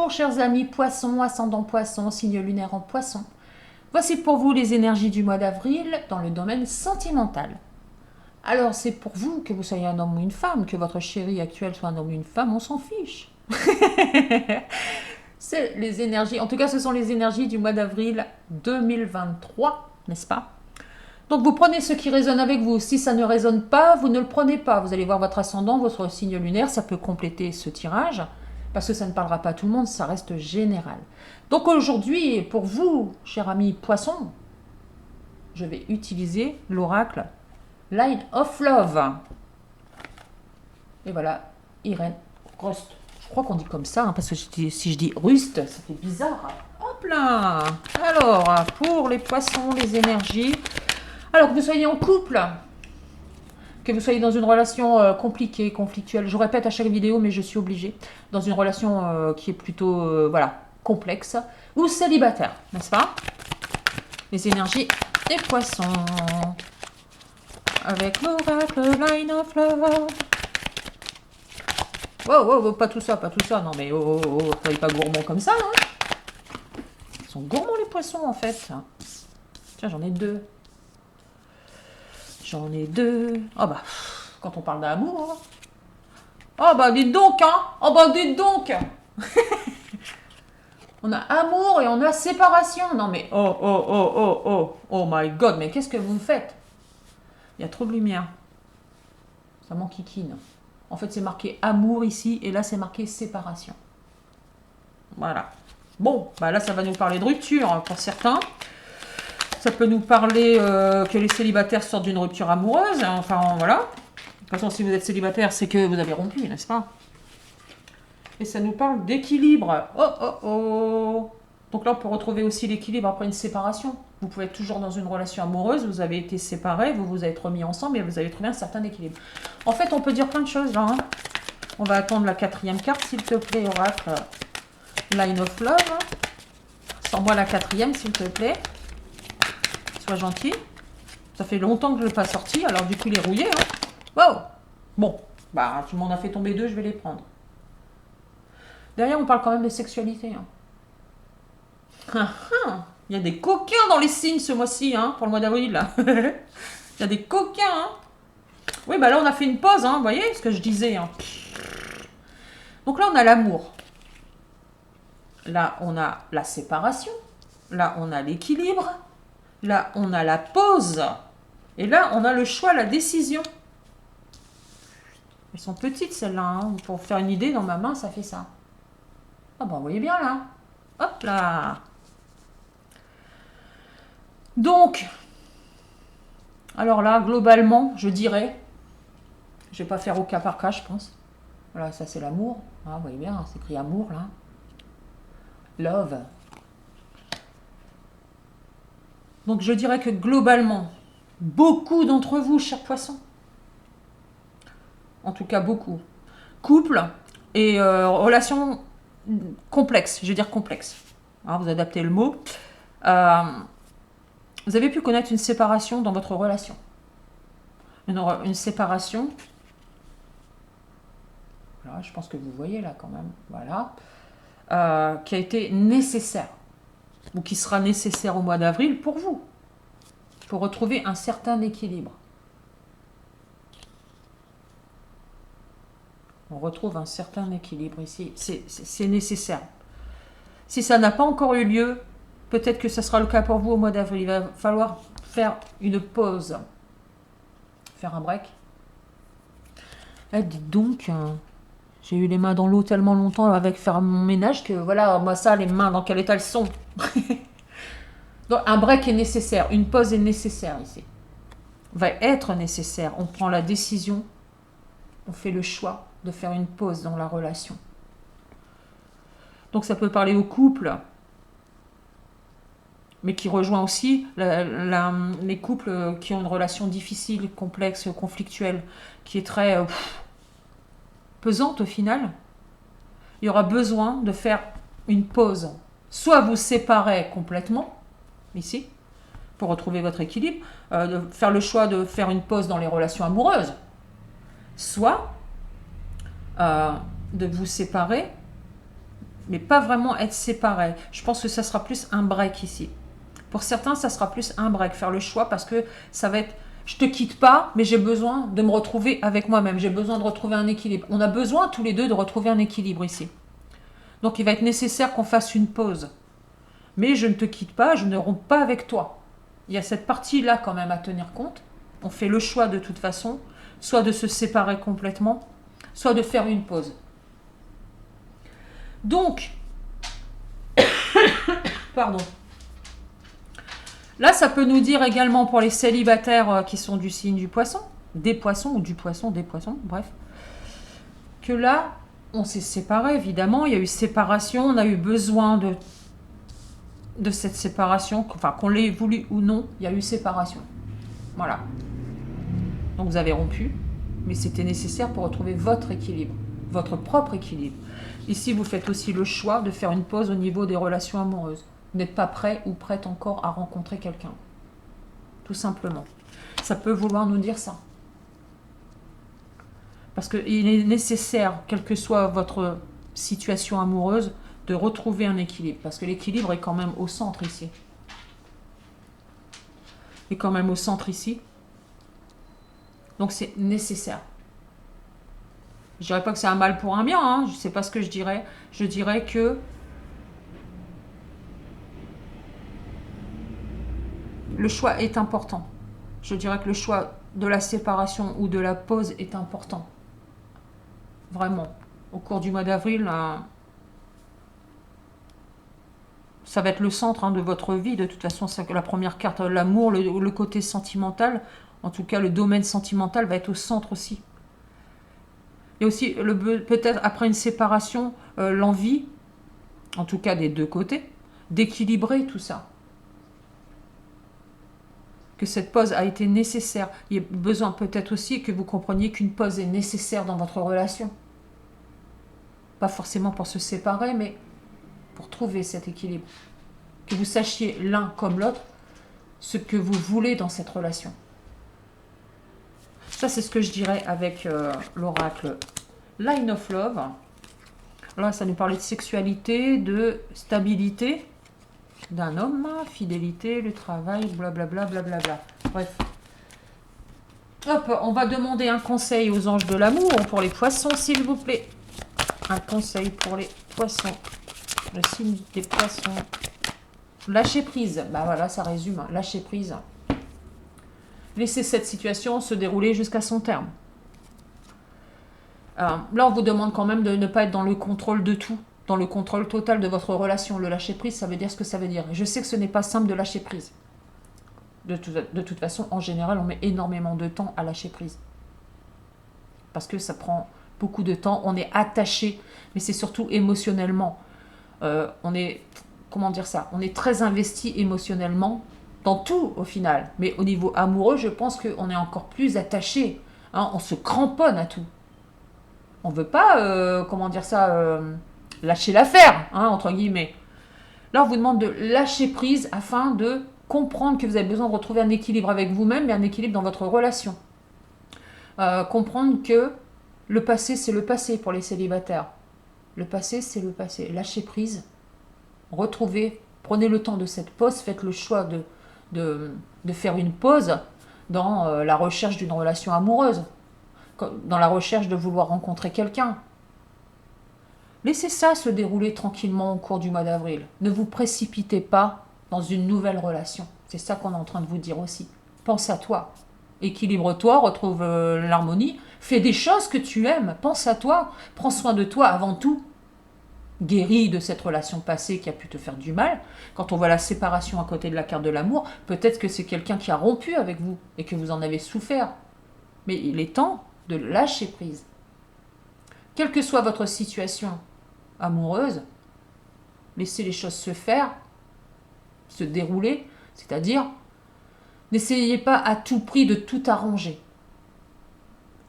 Bonjour chers amis poissons, ascendant poisson, signe lunaire en poisson. Voici pour vous les énergies du mois d'avril dans le domaine sentimental. Alors c'est pour vous, que vous soyez un homme ou une femme, que votre chéri actuel soit un homme ou une femme, on s'en fiche. C'est les énergies, en tout cas ce sont les énergies du mois d'avril 2023, n'est-ce pas? Donc vous prenez ce qui résonne avec vous. Si ça ne résonne pas, vous ne le prenez pas. Vous allez voir votre ascendant, votre signe lunaire, ça peut compléter ce tirage. Parce que ça ne parlera pas à tout le monde, ça reste général. Donc aujourd'hui, pour vous, cher ami poisson, je vais utiliser l'oracle Line of Love. Et voilà, Irène Rust. Je crois qu'on dit comme ça, parce que si je dis Rust, ça fait bizarre. Hop là. Alors, pour les poissons, les énergies. Alors que vous soyez en couple, que vous soyez dans une relation compliquée, conflictuelle, je répète à chaque vidéo, mais je suis obligée, dans une relation qui est plutôt, voilà, complexe, ou célibataire, n'est-ce pas? Les énergies des poissons, avec l'oracle Line of Love. Wow, pas tout ça, non mais soyez pas gourmand comme ça, hein. Ils sont gourmands les poissons en fait. Tiens, j'en ai deux. Oh bah, quand on parle d'amour. Oh bah, dites donc, hein. Oh bah, dites donc. On a amour et on a séparation. Non mais, oh my god, mais qu'est-ce que vous me faites? Il y a trop de lumière. Ça m'enquiquine. En fait, c'est marqué amour ici et là, c'est marqué séparation. Voilà. Bon, bah là, ça va nous parler de rupture pour certains. Ça peut nous parler que les célibataires sortent d'une rupture amoureuse. Enfin, voilà. De toute façon, si vous êtes célibataire, c'est que vous avez rompu, n'est-ce pas? Et ça nous parle d'équilibre. Oh. Donc là, on peut retrouver aussi l'équilibre après une séparation. Vous pouvez être toujours dans une relation amoureuse, vous avez été séparés, vous vous êtes remis ensemble et vous avez trouvé un certain équilibre. En fait, on peut dire plein de choses là. Hein. On va attendre la 4e carte, s'il te plaît, oracle. Line of Love. Sors-moi la 4e, s'il te plaît. Sois gentil. Ça fait longtemps que je ne l'ai pas sorti, alors du coup il est rouillé. Hein. Wow. Bon, bah tu m'en as fait tomber deux, je vais les prendre. Derrière, on parle quand même de sexualité. Hein. Il y a des coquins dans les signes ce mois-ci, hein, pour le mois d'avril. Il y a des coquins. Hein. Oui, bah là on a fait une pause, hein, vous voyez ce que je disais. Hein. Donc là on a l'amour. Là on a la séparation. Là on a l'équilibre. Là, on a la pause. Et là, on a le choix, la décision. Elles sont petites, celles-là. Hein. Pour faire une idée, dans ma main, ça fait ça. Ah ben, vous voyez bien, là. Hop là. Donc, alors là, globalement, je dirais, je ne vais pas faire au cas par cas, je pense. Voilà, ça, c'est l'amour. Ah, vous voyez bien, c'est écrit amour, là. Love. Donc je dirais que globalement, beaucoup d'entre vous, chers poissons, en tout cas beaucoup, couple et relations complexes, je vais dire complexes, hein, vous adaptez le mot, vous avez pu connaître une séparation dans votre relation. Une séparation, voilà, je pense que vous voyez là quand même, voilà, qui a été nécessaire. Ou qui sera nécessaire au mois d'avril pour vous, pour retrouver un certain équilibre. On retrouve un certain équilibre ici, c'est nécessaire. Si ça n'a pas encore eu lieu, peut-être que ce sera le cas pour vous au mois d'avril. Il va falloir faire une pause, faire un break. Dites donc, j'ai eu les mains dans l'eau tellement longtemps avec faire mon ménage que voilà, moi ça, les mains dans quel état elles sont. Donc un break est nécessaire, une pause est nécessaire ici. Va être nécessaire. On prend la décision, on fait le choix de faire une pause dans la relation. Donc ça peut parler au couple, mais qui rejoint aussi les couples qui ont une relation difficile, complexe, conflictuelle, qui est très pesante au final. Il y aura besoin de faire une pause. Soit vous séparez complètement, ici, pour retrouver votre équilibre, de faire le choix de faire une pause dans les relations amoureuses, soit de vous séparer mais pas vraiment être séparés. Je pense que ça sera plus un break ici. Pour certains, ça sera plus un break, faire le choix, parce que ça va être, je te quitte pas, mais j'ai besoin de me retrouver avec moi-même. J'ai besoin de retrouver un équilibre. On a besoin tous les deux de retrouver un équilibre ici. Donc il va être nécessaire qu'on fasse une pause. Mais je ne te quitte pas, je ne romps pas avec toi. Il y a cette partie-là quand même à tenir compte. On fait le choix de toute façon, soit de se séparer complètement, soit de faire une pause. Donc, pardon. Là, ça peut nous dire également pour les célibataires qui sont du signe du poisson, des poissons ou du poisson, des poissons, bref, que là, on s'est séparés, évidemment, il y a eu séparation, on a eu besoin de cette séparation, enfin qu'on l'ait voulu ou non, il y a eu séparation. Voilà. Donc vous avez rompu, mais c'était nécessaire pour retrouver votre équilibre, votre propre équilibre. Ici, vous faites aussi le choix de faire une pause au niveau des relations amoureuses. Vous n'êtes pas prêt ou prête encore à rencontrer quelqu'un. Tout simplement. Ça peut vouloir nous dire ça. Parce qu'il est nécessaire, quelle que soit votre situation amoureuse, de retrouver un équilibre. Parce que l'équilibre est quand même au centre ici. Est quand même au centre ici. Donc c'est nécessaire. Je dirais pas que c'est un mal pour un bien, hein. Je sais pas ce que je dirais. Je dirais que le choix est important. Je dirais que le choix de la séparation ou de la pause est important. Vraiment. Au cours du mois d'avril, ça va être le centre de votre vie. De toute façon, c'est la première carte. L'amour, le côté sentimental, en tout cas le domaine sentimental va être au centre aussi. Et aussi, peut-être après une séparation, l'envie, en tout cas des deux côtés, d'équilibrer tout ça. Que cette pause a été nécessaire. Il y a besoin peut-être aussi que vous compreniez qu'une pause est nécessaire dans votre relation. Pas forcément pour se séparer, mais pour trouver cet équilibre. Que vous sachiez l'un comme l'autre ce que vous voulez dans cette relation. Ça, c'est ce que je dirais avec l'oracle Line of Love. Là, ça nous parlait de sexualité, de stabilité d'un homme, fidélité, le travail, blablabla, blablabla. Bref. Hop, on va demander un conseil aux anges de l'amour pour les poissons, s'il vous plaît. Un conseil pour les poissons. Le signe des poissons. Lâcher prise. Bah voilà, ça résume. Lâcher prise. Laissez cette situation se dérouler jusqu'à son terme. Là, on vous demande quand même de ne pas être dans le contrôle de tout, dans le contrôle total de votre relation. Le lâcher prise, ça veut dire ce que ça veut dire. Je sais que ce n'est pas simple de lâcher prise. De toute façon, en général, on met énormément de temps à lâcher prise. Parce que ça prend beaucoup de temps. On est attaché, mais c'est surtout émotionnellement. On est, comment dire ça ? On est très investi émotionnellement dans tout au final. Mais au niveau amoureux, je pense qu'on est encore plus attaché. Hein, on se cramponne à tout. On ne veut pas, comment dire ça, lâcher l'affaire, hein, entre guillemets. Là, on vous demande de lâcher prise afin de comprendre que vous avez besoin de retrouver un équilibre avec vous-même et un équilibre dans votre relation. Comprendre que le passé, c'est le passé pour les célibataires. Le passé, c'est le passé. Lâchez prise, retrouvez, prenez le temps de cette pause, faites le choix de faire une pause dans la recherche d'une relation amoureuse, dans la recherche de vouloir rencontrer quelqu'un. Laissez ça se dérouler tranquillement au cours du mois d'avril. Ne vous précipitez pas dans une nouvelle relation. C'est ça qu'on est en train de vous dire aussi. Pense à toi. Équilibre-toi, retrouve l'harmonie. Fais des choses que tu aimes. Pense à toi. Prends soin de toi avant tout. Guéris de cette relation passée qui a pu te faire du mal. Quand on voit la séparation à côté de la carte de l'amour, peut-être que c'est quelqu'un qui a rompu avec vous et que vous en avez souffert. Mais il est temps de lâcher prise. Quelle que soit votre situation amoureuse, laissez les choses se faire, se dérouler, c'est-à-dire n'essayez pas à tout prix de tout arranger.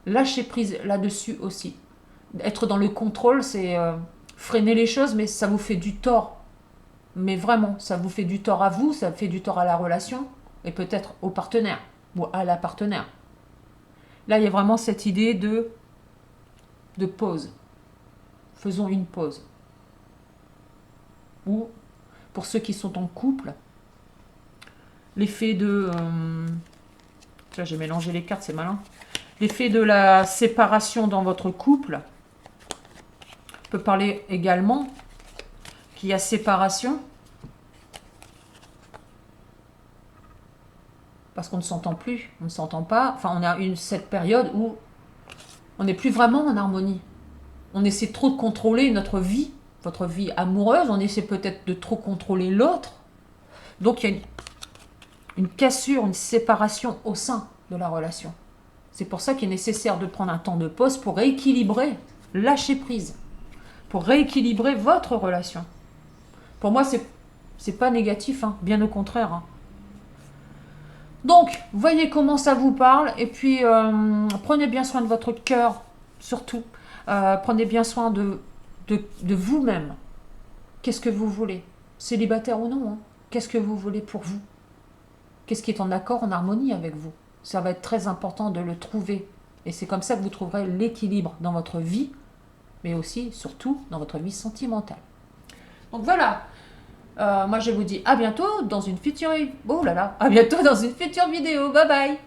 Lâchez prise là-dessus aussi. Être dans le contrôle, c'est freiner les choses, mais ça vous fait du tort. Mais vraiment, ça vous fait du tort à vous, ça fait du tort à la relation, et peut-être au partenaire, ou à la partenaire. Là, il y a vraiment cette idée de pause. Faisons une pause. ou pour ceux qui sont en couple, l'effet de... là, j'ai mélangé les cartes, c'est malin. L'effet de la séparation dans votre couple peut parler également qu'il y a séparation parce qu'on ne s'entend plus, on ne s'entend pas. Enfin, on a cette période où on n'est plus vraiment en harmonie. On essaie trop de contrôler notre vie, votre vie amoureuse, on essaie peut-être de trop contrôler l'autre. Donc, il y a une cassure, une séparation au sein de la relation. C'est pour ça qu'il est nécessaire de prendre un temps de pause pour rééquilibrer, lâcher prise, pour rééquilibrer votre relation. Pour moi, c'est pas négatif, hein, bien au contraire. Hein. Donc, voyez comment ça vous parle, et puis prenez bien soin de votre cœur, surtout. Prenez bien soin de vous-même. Qu'est-ce que vous voulez? Célibataire ou non, hein. Qu'est-ce que vous voulez pour vous? Qu'est-ce qui est en accord, en harmonie avec vous? Ça va être très important de le trouver. Et c'est comme ça que vous trouverez l'équilibre dans votre vie, mais aussi, surtout, dans votre vie sentimentale. Donc voilà. Moi, je vous dis à bientôt dans une future... Oh là là, à bientôt dans une future vidéo. Bye bye.